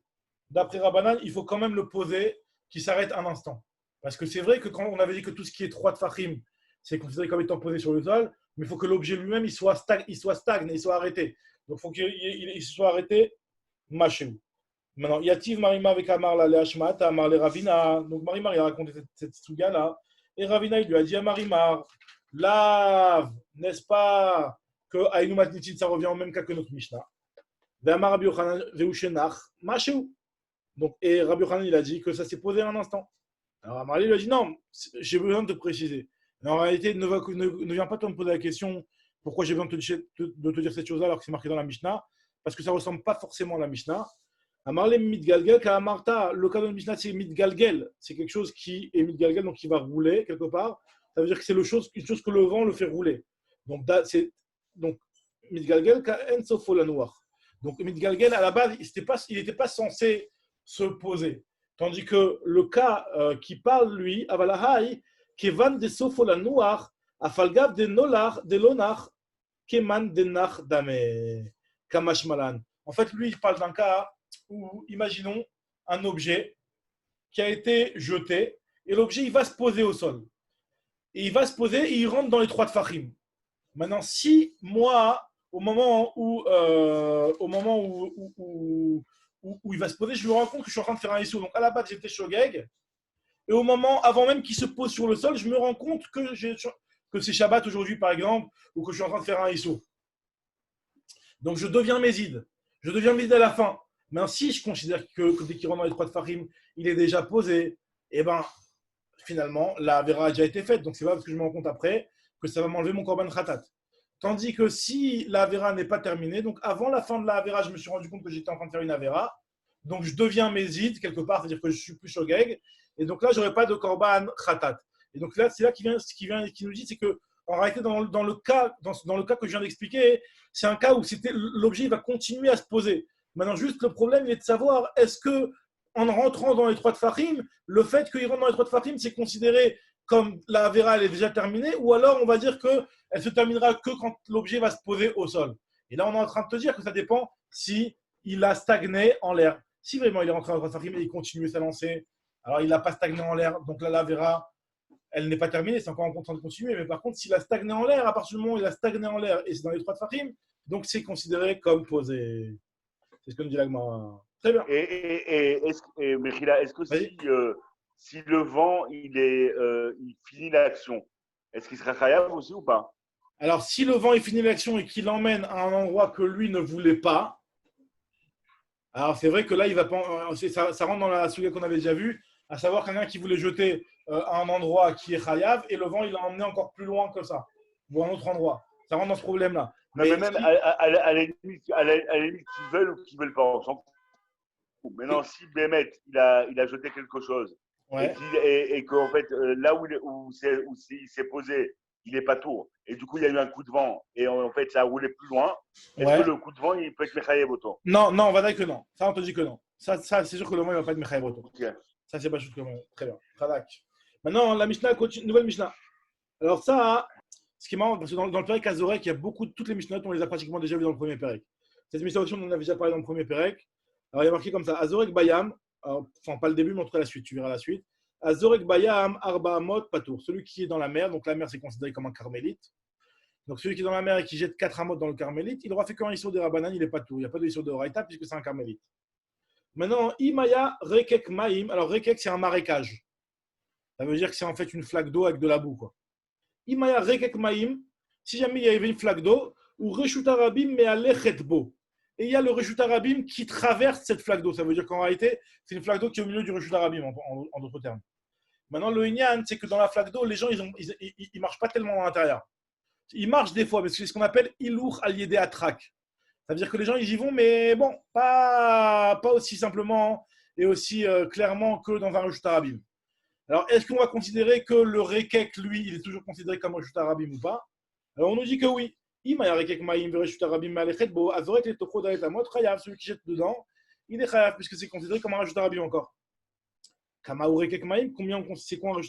D'après Rabbanan, il faut quand même le poser, qui s'arrête un instant. Parce que c'est vrai que quand on avait dit que tout ce qui est trois tfachim, c'est considéré comme étant posé sur le sol, mais il faut que l'objet lui-même il soit stagne, il soit arrêté. Donc il faut qu'il soit arrêté machéou. Maintenant, Yativ Marima avec Amar la Leashmat, Amar le Ravina. Donc Marimar, il a raconté cette souga-là. Et Ravina, il lui a dit à Marimar, lave, n'est-ce pas que Aïnou Matnitin, ça revient au même cas que notre Mishnah. D'Amar Rabbi Yochanan, Veushenach, Machéou. Donc, et Rabbi Yochanan, il a dit que ça s'est posé un instant. Alors Amar lui a dit, non, j'ai besoin de te préciser. Mais en réalité, ne viens pas toi me poser la question pourquoi j'ai besoin de te dire cette chose-là alors que c'est marqué dans la Mishnah, parce que ça ne ressemble pas forcément à la Mishnah. Amarle mitgalgel ka amarta, le cas de Mishnah c'est mitgalgel, c'est quelque chose qui est mitgalgel, donc qui va rouler quelque part. Ça veut dire que c'est une chose que le vent le fait rouler. Donc mitgalgel ka ensofo la noire. Donc mitgalgel à la base il n'était pas censé se poser. Tandis que le cas qui parle lui, avalahai, kevan de sofo la noire, afalgav de nolar de lonar, keman de nach dame, kamashmalan. En fait lui il parle d'un cas où, imaginons un objet qui a été jeté et l'objet il va se poser au sol. Et il va se poser et il rentre dans les trois tfachim. Maintenant, si moi, au moment où il va se poser, je me rends compte que je suis en train de faire un issou. Donc à la base, j'étais shogeg. Et au moment, avant même qu'il se pose sur le sol, je me rends compte que c'est Shabbat aujourd'hui, par exemple, ou que je suis en train de faire un issou. Donc je deviens méside. Je deviens méside à la fin. Mais si je considère que dès qu'il rentre dans les trois de Farim, il est déjà posé, et ben finalement, la Avera a déjà été faite. Donc c'est pas parce que je me rends compte après que ça va m'enlever mon Korban Khatat. Tandis que si la Avera n'est pas terminée, donc avant la fin de la Avera, je me suis rendu compte que j'étais en train de faire une Avera. Donc je deviens méside quelque part, c'est-à-dire que je suis plus shogeg. Et donc là, je n'aurai pas de Korban Khatat. Et donc là, c'est là qui nous dit, c'est que en réalité, dans le cas que je viens d'expliquer, c'est un cas où l'objet va continuer à se poser. Maintenant, juste le problème, il est de savoir, est-ce que en rentrant dans les trois de Farim, le fait qu'il rentre dans les trois de Farim, c'est considéré comme la Avera, elle est déjà terminée, ou alors on va dire qu'elle se terminera que quand l'objet va se poser au sol. Et là, on est en train de te dire que ça dépend si il a stagné en l'air. Si vraiment il est rentré dans les trois de Farim et il continue à s'avancer, alors il n'a pas stagné en l'air, donc là, la Avera, elle n'est pas terminée, c'est encore en train de continuer. Mais par contre, s'il a stagné en l'air, à partir du moment où il a stagné en l'air et c'est dans les trois de Farim, donc c'est considéré comme posé. C'est ce que nous dit l'Agma. Très bien. Mechila, est-ce que si le vent il finit l'action, est-ce qu'il sera chayav aussi ou pas? Alors, si le vent il finit l'action et qu'il l'emmène à un endroit que lui ne voulait pas, alors c'est vrai que là, il va pas, ça rentre dans la sujet qu'on avait déjà vue, à savoir quelqu'un qui voulait jeter à un endroit qui est chayav et le vent il l'a emmené encore plus loin que ça, ou à un autre endroit. Ça rentre dans ce problème-là. Mais même à la limite, qu'ils veulent ou qu'ils ne veulent pas, on s'en fout. Maintenant, si Bémet, il a jeté quelque chose, ouais, et qu'en fait, là où il s'est posé, il n'est pas tour, et du coup, il y a eu un coup de vent, et en fait, ça a roulé plus loin, est-ce que le coup de vent, il peut être Mechayev auto? Non, on va dire que non. Ça, on te dit que non. Ça c'est sûr que le vent, il ne va pas être Mechayev auto. Okay. Ça, c'est pas sûr que non. Très bien. Tradak. Maintenant, la Mishnah continue, nouvelle Mishnah. Alors ça, ce qui est marrant, parce que dans le Pérek Azorek, il y a toutes les Mishnahs, on les a pratiquement déjà vues dans le premier Pérek. Cette Mishnah aussi, on en avait déjà parlé dans le premier Pérek. Alors, il y a marqué comme ça, Azorek Bayam, enfin pas le début, mais en tout cas la suite, tu verras la suite. Azorek Bayam, Arba Amot, Patour. Celui qui est dans la mer, donc la mer c'est considéré comme un carmélite. Donc celui qui est dans la mer et qui jette 4 amot dans le carmélite, il aura fait qu'un Issour de Rabbanan, il n'est pas tout. Il n'y a pas de Issour de Horaïta puisque c'est un carmélite. Maintenant, Imaya Rekek Maïm. Alors Rekek c'est un marécage. Ça veut dire que c'est en fait une flaque d'eau avec de la boue, quoi. Imaya Rekek Maïm, si jamais il y avait une flaque d'eau, ou Reshuta Rabim mais Alechetbo. et il y a le Reshut Arabim qui traverse cette flaque d'eau. Ça veut dire qu'en réalité, c'est une flaque d'eau qui est au milieu du Reshut Arabim, en d'autres termes. Maintenant, le Inyan, c'est que dans la flaque d'eau, les gens, ils marchent pas tellement à l'intérieur. Ils marchent des fois, parce que c'est ce qu'on appelle Ilour al-Yedé Atrak. Ça veut dire que les gens, ils y vont, mais bon, pas aussi simplement et aussi clairement que dans un Reshut Arabim. Alors, est-ce qu'on va considérer que le Rekek, lui, il est toujours considéré comme un Reshut Arabim ou pas? Alors, on nous dit que oui. Celui qui jette dedans, il est chayav, puisque c'est considéré comme un Reshut Arabim encore. C'est quoi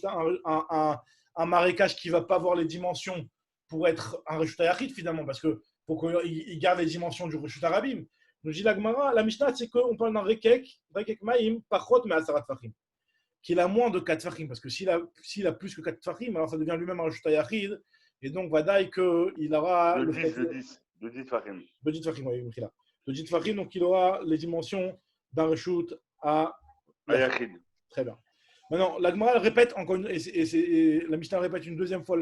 un marécage qui ne va pas avoir les dimensions pour être un Reshut Yachid finalement, parce qu'il faut qu'il garde les dimensions du Reshut Arabim. Nous dit la Gemara, la Mishnah, c'est qu'on parle d'un Rekek Maïm, Pachot, mais Asarat Fachim, qu'il a moins de 4 Fachim, parce que s'il a plus que 4 Fachim, alors ça devient lui-même un Reshut Yachid, et donc Vadaï qu'il aura de 10 Fachim. De 10 Fachim, oui, de 10 Fachim, donc il aura les dimensions d'un Reshut à Yachid. Très bien. Maintenant, la Gemara répète encore la Mishnah répète une deuxième fois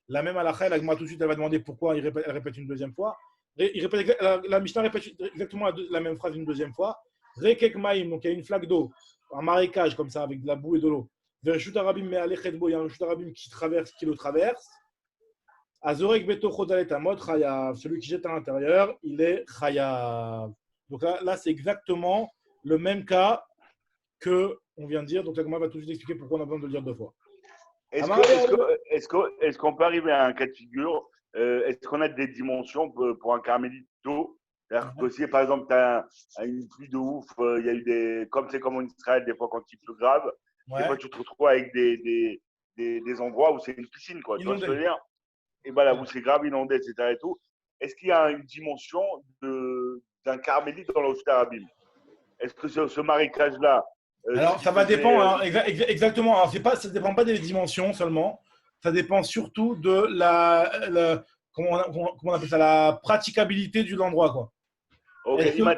la même halakha. La Gemara tout de suite elle va demander pourquoi elle répète une deuxième fois. La Mishnah répète exactement la même phrase une deuxième fois. Rekek maïm, donc il y a une flaque d'eau, un marécage comme ça avec de la boue et de l'eau. Reshut Arabim mais alechetbo, il y a un Reshut Arabim qui le traverse. Azorek beto chodalet amot chayav, celui qui jette à l'intérieur, il est chayav. Donc là c'est exactement le même cas que on vient de dire, donc la Gemara va tout de suite expliquer pourquoi on a besoin de le dire deux fois. Est-ce qu'on peut arriver à un cas de figure, est-ce qu'on a des dimensions pour un carmélite d'eau? C'est-à-dire que si par exemple tu as une pluie de ouf, il y a eu comme c'est comme en Israël, des fois quand il pleut grave, des fois tu te retrouves avec des endroits où c'est une piscine, quoi. Tu vois ce que je veux dire? Et voilà, où c'est grave inondé, etc. Et tout. Est-ce qu'il y a une dimension d'un carmélite dans le Reshut Arabim? Est-ce que ce marécage-là, alors, ça va dépendre, exactement. Alors, ça ne dépend pas des dimensions seulement. Ça dépend surtout de comment on appelle ça, la praticabilité de l'endroit, quoi. Ok, c'est-à-dire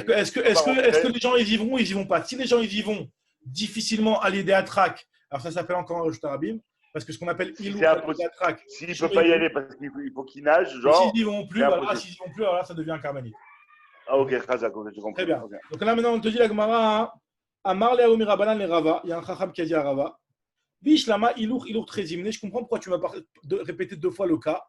que est-ce que les gens ils y vont pas? Si les gens ils y vont difficilement à l'idée à track, alors ça s'appelle encore un Reshut Arabim, parce que ce qu'on appelle ilou à track. S'il ne peut pas y aller parce qu'il faut qu'il nage, genre. S'ils n'y vont plus, alors là, ça devient un carmélite. Ah, ok, Khazak, j'ai compris. Très bien. Okay. Donc là, maintenant, on te dit la Gemara, Amar le Aomi Rabanan le Rava. Il y a un Chacham qui a dit à Rava, Bishlama ilour trezimne. Je comprends pourquoi tu m'as répété deux fois le cas.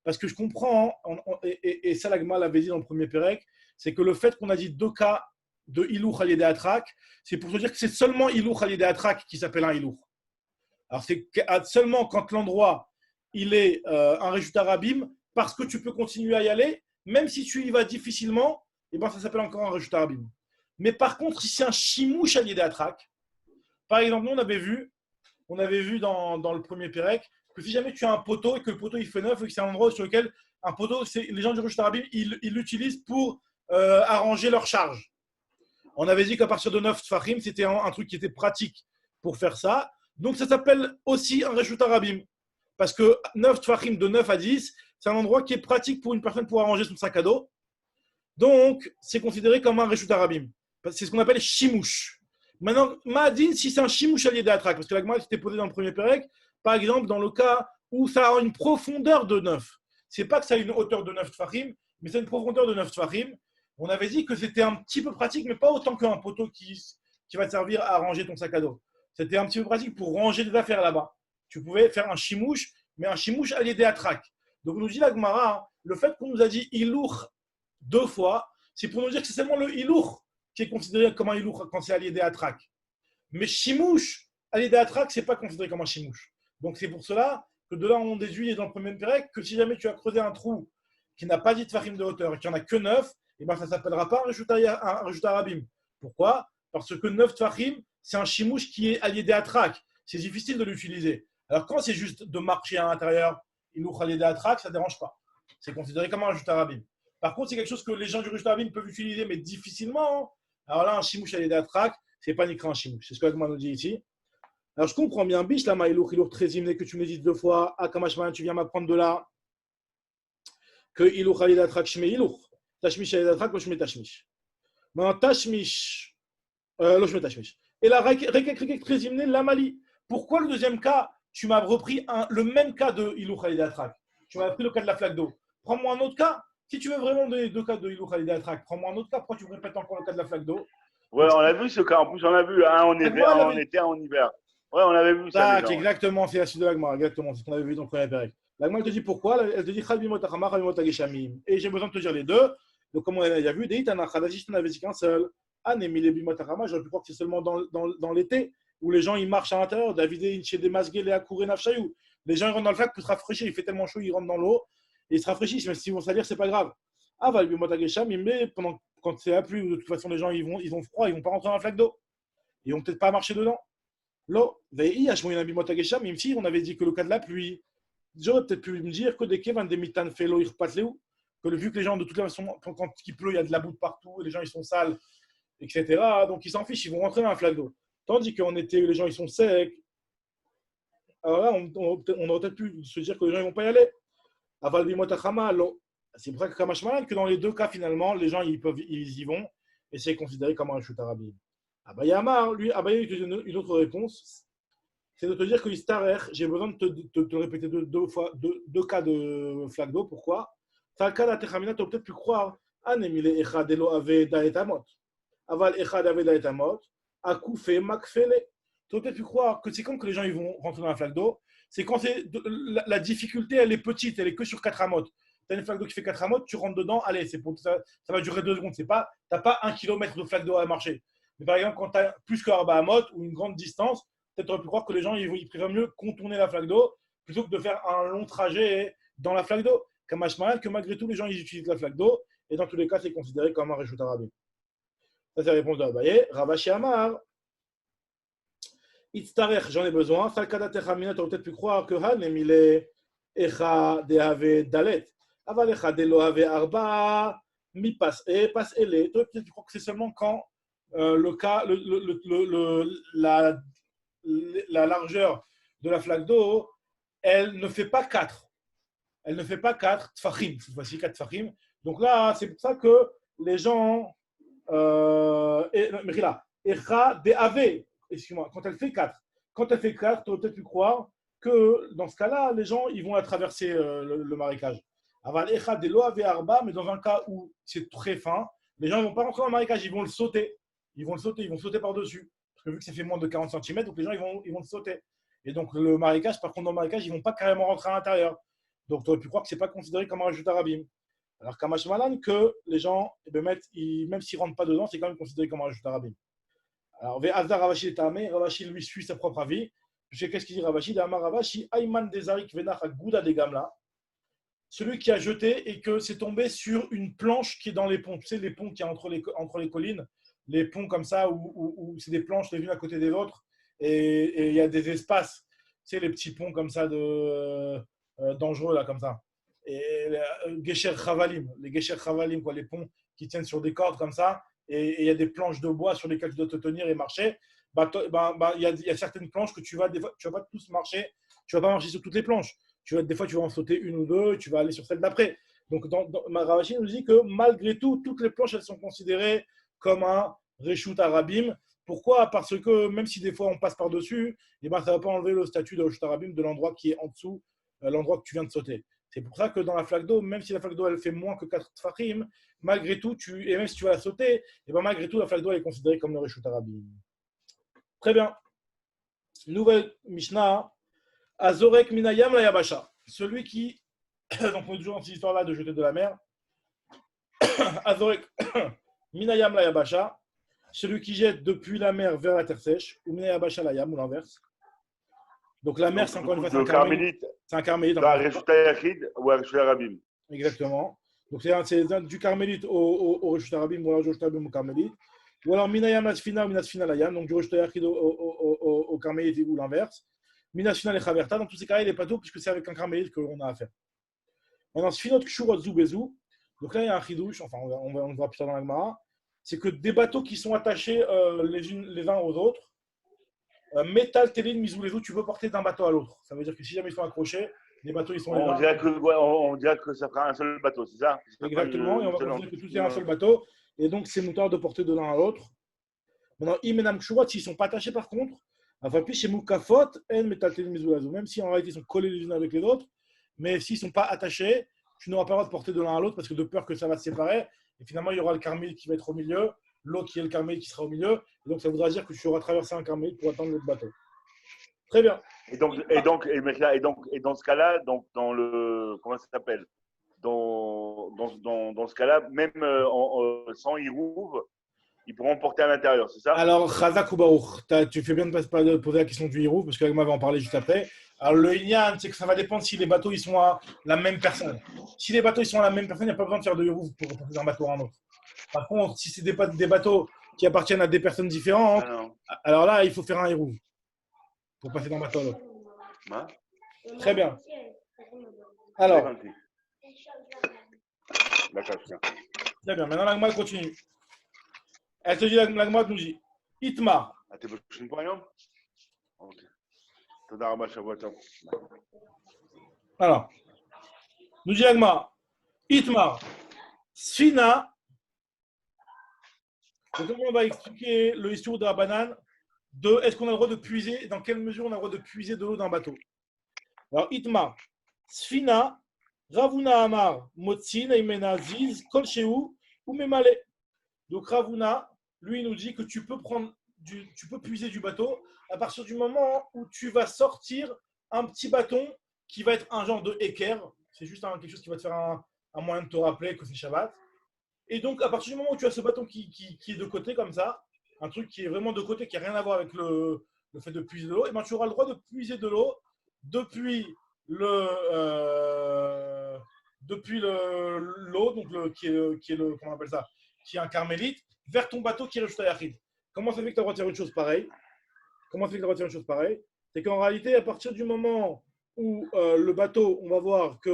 Parce que je comprends, et ça, la Gemara l'avait dit dans le premier Pérec, c'est que le fait qu'on a dit deux cas de ilour al yedé atrak, c'est pour te dire que c'est seulement ilour al yedé atrak qui s'appelle un ilour. Alors, c'est seulement quand l'endroit il est un Reshut Arabim, parce que tu peux continuer à y aller, même si tu y vas difficilement, eh ben, ça s'appelle encore un Reshut Arabim. Mais par contre, si c'est un Shimouch al yedé atrak, par exemple, nous, on avait vu dans le premier Pérec que si jamais tu as un poteau et que le poteau il fait neuf et que c'est un endroit sur lequel un poteau, les gens du Reshut Arabim, ils l'utilisent pour arranger leur charge. On avait dit qu'à partir de 9 tfachim, c'était un truc qui était pratique pour faire ça. Donc, ça s'appelle aussi un Reshut Arabim. Parce que 9 tfachim, de 9 à 10, c'est un endroit qui est pratique pour une personne pour arranger son sac à dos. Donc, c'est considéré comme un Reshut Arabim. C'est ce qu'on appelle Shimouch. Maintenant, Ma'adin, si c'est un Shimouch al yedé atrak, parce que la Gemara s'était posée dans le premier Pérec, par exemple, dans le cas où ça a une profondeur de 9. Ce n'est pas que ça a une hauteur de 9 tfachim, mais c'est une profondeur de 9 tfachim. On avait dit que c'était un petit peu pratique, mais pas autant qu'un poteau qui va te servir à ranger ton sac à dos. C'était un petit peu pratique pour ranger des affaires là-bas. Tu pouvais faire un Shimouch, mais un Shimouch al yedé atrak. Donc, nous dit la Gemara, le fait qu'on nous a dit ilour deux fois, c'est pour nous dire que c'est seulement le ilour qui est considéré comme un ilour quand c'est al yedé atrak. Mais Shimouch al yedé atrak, ce n'est pas considéré comme un Shimouch. Donc, c'est pour cela que de là, on déduit dans le premier Pérec que si jamais tu as creusé un trou qui n'a pas 10 tfachim de hauteur et qu'il n'y en a que 9, eh ben, ça ne s'appellera pas un Reshut Arabim. Pourquoi? Parce que 9 tfachim, c'est un Shimouch qui est al yedé atrak. C'est difficile de l'utiliser. Alors, quand c'est juste de marcher à l'intérieur, ilour al yedé atrak, ça ne dérange pas. C'est considéré comme un Reshut Arabim. Par contre, c'est quelque chose que les gens du Reshut Arabim peuvent utiliser, mais difficilement. Alors là, un Shimouch al yedé atrak, ce n'est pas ni un Shimouch. C'est ce que Agma nous dit ici. Alors, je comprends bien, biche, là, ilour trezimne, que tu me dises deux fois, ah, Kamashman, tu viens m'apprendre de là, que ilour al yedé atrak, shme ilour. Tashmish al yedé atrak, lo shme tashmish. Maintenant, tashmish, lo shme tashmish. Et là, rekek trezimne, l'amali. Pourquoi le deuxième cas, tu m'as repris le même cas de ilour al yedé atrak? Tu m'as pris le cas de la flaque d'eau. Prends-moi un autre cas. Si tu veux vraiment donner deux cas de Hilou Khalid Atrak, prends-moi un autre cas. Pourquoi tu me répètes encore le cas de la flaque d'eau? Ouais, on a vu ce cas. En plus, on a vu un en été, L'Agmara un en l'avait. été, un en hiver. Ouais, on avait vu ça Tac, déjà. Ouais. exactement, c'est la suite de l'Agmara, exactement, c'est ce qu'on avait vu dans le premier pérec. L'Agmara te dit pourquoi? Elle te dit Khalbimot Achama, Khalbimot Ageshamim. Et j'ai besoin de te dire les deux. Donc, comme on a déjà vu, Deitana Khadashi, je n'en avais dit qu'un seul. Ah, Nemile Bimot Achama, j'aurais pu croire que c'est seulement dans l'été où les gens ils marchent à l'intérieur. David chez des masgués, les Akouré Nafshayou. Les gens ils rentrent dans le flac pour se rafraîchir. Il fait tellement chaud, ils rentrent dans l'eau et ils se rafraîchissent. Même s'ils vont salir, c'est pas grave. Ah, Valbimot Ageshamim, mais quand c'est la pluie, de toute façon, les gens ils ont froid, ils vont pas rentrer dans la flaque d'eau. Ils vont peut-être pas marcher dedans. Là, même si on avait dit que le cas de la pluie, j'aurais peut-être pu me dire que dès qu'il y a des mitan felo que vu que les gens de toute façon, quand il pleut, il y a de la boue de partout, les gens ils sont sales, etc. Donc ils s'en fichent, ils vont rentrer dans un flaque d'eau. Tandis qu'en été, les gens ils sont secs. Alors là, on aurait peut-être pu se dire que les gens ils vont pas y aller. C'est pour ça que dans les deux cas, finalement, les gens ils y vont et c'est considéré comme un chute arabe. Abayamar, lui, Abaye, il te donne une autre réponse. C'est de te dire que Istarer, j'ai besoin de te répéter deux cas de flaque d'eau. Pourquoi? Talkana Techamina, tu as peut-être pu croire. Anemile Echadelo Ave Daetamot. Aval Echad Ave Daetamot. Akoufe Makfele. Tu as peut-être pu croire que c'est quand que les gens ils vont rentrer dans la flaque d'eau. C'est quand la difficulté, elle est petite, elle est que sur 4 amotes. Tu as une flaque d'eau qui fait 4 amotes, tu rentres dedans, allez, ça va durer 2 secondes. Tu n'as pas 1 kilomètre de flaque d'eau à marcher. Mais par exemple, quand tu as plus que Arba amotes ou une grande distance, peut-être aurait pu croire que les gens ils préfèrent mieux contourner la flaque d'eau plutôt que de faire un long trajet dans la flaque d'eau. Kamash Malan, que malgré tout, les gens ils utilisent la flaque d'eau et dans tous les cas, c'est considéré comme un réchute arabe. Ça, c'est la réponse de Abaye. Ravashi Amar, Itztarech, j'en ai besoin. Falkada Techamina, tu aurais peut-être pu croire que Hanem, il est Echa de Have Dalet. Aval Echa de Lo Have Arba, mi passe et passe ele. Tu aurais peut-être pu croire que c'est seulement quand le cas, la largeur de la flaque d'eau, elle ne fait pas 4. Elle ne fait pas 4 tfachim, cette fois-ci 4 tfachim. Donc là, c'est pour ça que les gens. Mais là, excuse-moi, quand elle fait 4. Quand elle fait 4, tu aurais peut-être pu croire que dans ce cas-là, les gens ils vont la traverser le marécage. Aval Echa de Loave Arba, mais dans un cas où c'est très fin, les gens ne vont pas rentrer dans le marécage, ils vont le sauter. Ils vont sauter par-dessus. Parce que vu que ça fait moins de 40 cm, donc les gens ils vont le sauter. Et donc le marécage, par contre, dans le marécage, ils ne vont pas carrément rentrer à l'intérieur. Donc tu aurais pu croire que ce n'est pas considéré comme un rajut arabim. Alors Kamash Malan, que les gens, même s'ils ne rentrent pas dedans, c'est quand même considéré comme un rajut arabim. Alors, Ve'azar Ravashi est amé, Ravashi lui suit sa propre avis. Puisque qu'est-ce qu'il dit Ravashi? D'Amar Ravashi, Ayman Dezarik Venach Gouda de Gamla. Celui qui a jeté et que c'est tombé sur une planche qui est dans les ponts. Tu sais, les ponts qui y a entre les collines, les ponts comme ça où c'est des planches les unes à côté des autres et il y a des espaces. Tu sais, les petits ponts comme ça dangereux là, comme ça. Et Gesher Chavalim, les Gesher Chavalim, quoi, les ponts qui tiennent sur des cordes comme ça et il y a des planches de bois sur lesquelles tu dois te tenir et marcher. Il y a certaines planches que tu vas pas tous marcher, tu vas pas marcher sur toutes les planches. Des fois, tu vas en sauter une ou deux et tu vas aller sur celle d'après. Donc, Ravashi nous dit que malgré tout, toutes les planches, elles sont considérées comme un Reshut Arabim. Pourquoi? Parce que même si des fois on passe par-dessus, ça ne va pas enlever le statut de Reshut Arabim de l'endroit qui est en dessous, l'endroit que tu viens de sauter. C'est pour ça que dans la flaque d'eau, même si la flaque d'eau elle fait moins que 4 tfachim, malgré tout, et même si tu vas la sauter, malgré tout, la flaque d'eau elle est considérée comme le Reshut Arabim. Très bien. Nouvelle Mishnah. Azorek Minayam la Yabasha. Celui qui, donc on est toujours dans cette histoire-là de jeter de la mer. Azorek Minayam la Yabasha. Celui qui jette depuis la mer vers la terre sèche. Ou Minayam la Yam, ou l'inverse. Donc la mer, c'est encore une fois, c'est un carmélite. Un Reshut Yachid ou un Reshut Arabim. Exactement. Donc c'est du carmélite au Reshut Arabim ou alors du Reshut Arabim au carmélite. Ou alors Minayam la Sfina ou Minasfina la Yam. Donc du Reshut Yachid au carmélite ou l'inverse. Minasfina le Chaverta. Dans tous ces cas, il n'est pas tout puisque c'est avec un carmélite que l'on a affaire. Maintenant, Sfinot Kshurot Zubezu. Donc là, il y a un chidouche, enfin on le voit plus tard dans la Gemara. C'est que des bateaux qui sont attachés les uns aux autres, métal, télé, misoulezu, tu peux porter d'un bateau à l'autre. Ça veut dire que si jamais ils sont accrochés, les bateaux ils sont on dirait que ça fera un seul bateau, c'est ça? Exactement, et on va considérer que tout est un seul bateau, et donc c'est moutarde de porter de l'un à l'autre. Maintenant, Imenam Kshurot, s'ils ne sont pas attachés par contre, enfin plus chez Moukafot, en métal, télé, misoulezu, même si en réalité ils sont collés les unes avec les autres, mais s'ils ne sont pas attachés, tu n'auras pas le droit de porter de l'un à l'autre parce que de peur que ça va se séparer. Et finalement, il y aura le carmélite qui va être au milieu, l'autre qui est le carmélite qui sera au milieu. Et donc, ça voudra dire que tu auras traversé un carmélite pour atteindre l'autre bateau. Très bien. Et dans ce cas-là, donc dans le comment ça s'appelle dans ce cas-là, même sans Hirouv, ils pourront porter à l'intérieur, c'est ça? Alors, Chazak ou Baruch, tu fais bien de pas poser la question du Hirouv, parce qu'Agma va en parler juste après. Alors, le Inyan, c'est que ça va dépendre si les bateaux ils sont à la même personne. Si les bateaux ils sont à la même personne, il n'y a pas besoin de faire de Hirouv pour passer d'un bateau à un autre. Par contre, si c'est des bateaux qui appartiennent à des personnes différentes, alors là, il faut faire un Hirouv pour passer d'un bateau à l'autre. Hein? Très bien. Alors, d'accord. très bien. Maintenant, l'Agma continue. Elle te dit, l'Agma nous dit, Itmar. אתם בשירים פה היום? אוקיי. תודה רבה, שבוע טוב. Alors, nous dit l'Agma, Itmar, Sfina. Donc, on va expliquer le histoire de la banane de est-ce qu'on a le droit de puiser, dans quelle mesure on a le droit de puiser de l'eau d'un bateau. Alors, Itmar, Sfina, Ravuna Amar, Motzin, Aimena, Ziz, Kolcheu, ou Memale. Donc, Ravuna, lui, nous dit que tu peux puiser du bateau à partir du moment où tu vas sortir un petit bâton qui va être un genre de équerre. C'est juste quelque chose qui va te faire un moyen de te rappeler que c'est Shabbat. Et donc, à partir du moment où tu as ce bâton qui est de côté comme ça, un truc qui est vraiment de côté, qui n'a rien à voir avec le fait de puiser de l'eau, et ben, tu auras le droit de puiser de l'eau depuis l'eau, donc qui est le, comment on appelle ça, qui est un carmélite, vers ton bateau qui est le Shtayachid. Comment ça fait que tu as le droit de faire une chose pareille? C'est qu'en réalité, à partir du moment où le bateau, on va voir que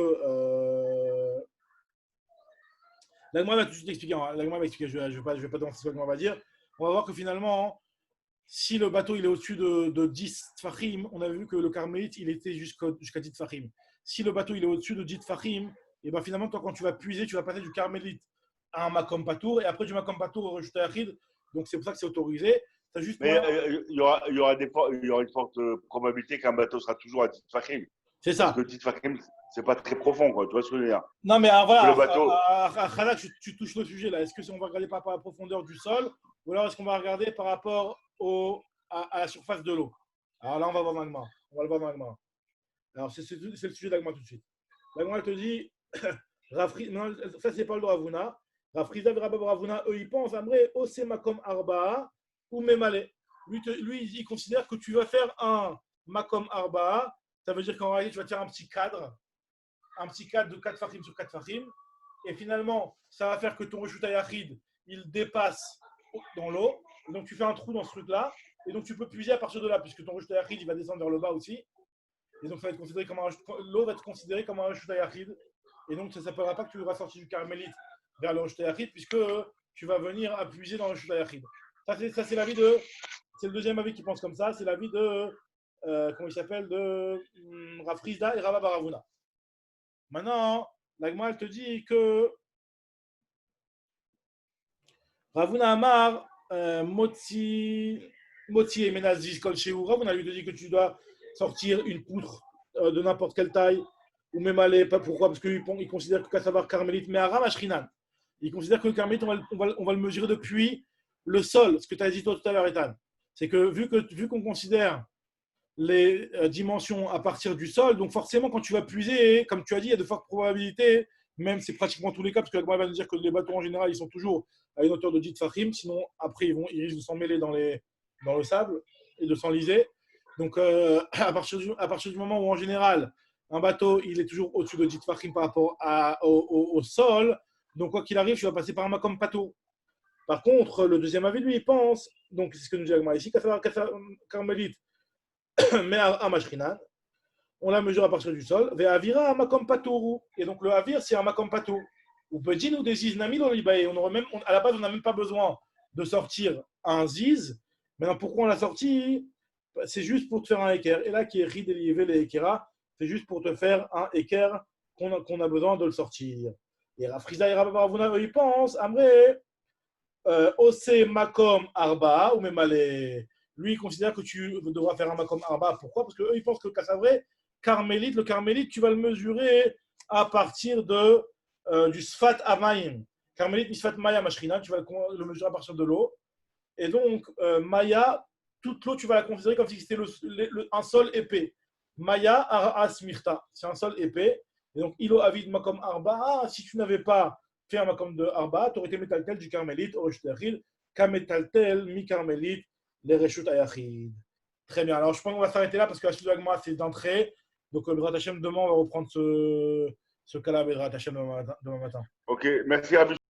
l'Agma va tout de suite expliquer. L'Agma va expliquer. Je ne vais pas danser ce que l'Agma va dire. On va voir que finalement, si le bateau il est au-dessus de 10 tfachim, on a vu que le carmélite il était jusqu'à 10 tfachim. Si le bateau il est au-dessus de 10 tfachim, et ben finalement, toi, quand tu vas puiser, tu vas passer du carmélite à un makom patour et après du makom patour au shtayachid. Donc c'est pour ça que c'est autorisé. Mais il y aura une forte probabilité qu'un bateau sera toujours à 10 tfachim. C'est ça. Parce que 10 tfachim, c'est pas très profond, quoi. Tu vois ce que je veux dire? Non, mais voilà, le bateau... Khalak, tu touches le sujet là. Est-ce qu'on va regarder par rapport à la profondeur du sol ou alors est-ce qu'on va regarder par rapport à la surface de l'eau? Alors là, on va voir dans l'Agma. Alors, c'est le sujet d'Agma tout de suite. L'Agma, elle te dit, non, ça, c'est pas le Ravuna. Rafriza et Rabba Ravuna, eux, ils pensent, Amré, Osema comme Arba'a ou Memale. Lui, il considère que tu vas faire un Makom Arba'a. Ça veut dire qu'en réalité, tu vas te faire un petit cadre de 4 fachim sur 4 fachim. Et finalement, ça va faire que ton Reshut Hayachid, il dépasse dans l'eau. Donc, tu fais un trou dans ce truc-là. Et donc, tu peux puiser à partir de là, puisque ton Reshut Hayachid, il va descendre vers le bas aussi. Et donc, l'eau va être considérée comme un Reshut Hayachid. Et donc, ça ne s'appellera pas que tu auras sorti du carmélite vers le Reshut Hayachid, puisque tu vas venir appuyer dans le Reshut Hayachid. Ça, c'est l'avis de. C'est le deuxième avis qui pense comme ça. C'est l'avis de. Comment il s'appelle? De Rafrizda et Rabba Baravuna. Maintenant, l'Agma, elle te dit que Ravuna Amar, Moti et Menazis Kolcheu. Ravuna lui dit que tu dois sortir une poutre de n'importe quelle taille, ou même aller, pas pourquoi, parce qu'il considère que Kassavar Carmélite, mais Aram Ashrinan. Il considère que le Carmélite, on va le mesurer depuis le sol, ce que tu as dit toi tout à l'heure, Ethan. C'est que vu qu'on considère les dimensions à partir du sol, donc forcément quand tu vas puiser, comme tu as dit, il y a de fortes probabilités, même c'est pratiquement tous les cas, parce que la va nous dire que les bateaux en général ils sont toujours à une hauteur de 10 fachim, sinon après ils risquent de s'en mêler dans le sable et de s'enliser. Donc à partir du moment où en général un bateau il est toujours au-dessus de 10 fachim par rapport au sol, donc quoi qu'il arrive tu vas passer par un makom pato. Par contre le deuxième avis lui il pense, donc c'est ce que nous dit Agma ici, Carmélite mais à Mashrinan, on la mesure à partir du sol. Ve'avira à makom patouru. Et donc le avir, c'est un makom patou. Ou peut dire nous des ziz namil olibaye. À la base, on n'a même pas besoin de sortir un ziz. Maintenant, pourquoi on l'a sorti? C'est juste pour te faire un équerre. Et là, qui est rid elivé les équerra, c'est juste pour te faire un équerre qu'on a besoin de le sortir. Et Rafriza et Rabba, ils pensent, Amré, Ose makom arba ou même aller. Lui, il considère que tu devras faire un makom arba. Pourquoi? Parce qu'eux, ils pensent que le Kassavré, le carmélite, tu vas le mesurer à partir du Sfat Amayim. Carmélite, Misfat Maya Mashrina, tu vas le mesurer à partir de l'eau. Et donc, Maya, toute l'eau, tu vas la considérer comme si c'était un sol épais. Maya Aras Mirta, c'est un sol épais. Et donc, Ilo Avid Makom Arba, si tu n'avais pas fait un Makom de Arba, tu aurais été Metaltel du Carmélite, au Reshut Kametaltel, mi Carmélite, les Reshut Ayachid. Très bien. Alors, je pense qu'on va s'arrêter là parce que la suite de l'Agma, c'est d'entrée. Donc, le Drat Hashem demain, on va reprendre ce cas-là, Drat Hashem demain matin. Ok, merci Rabbi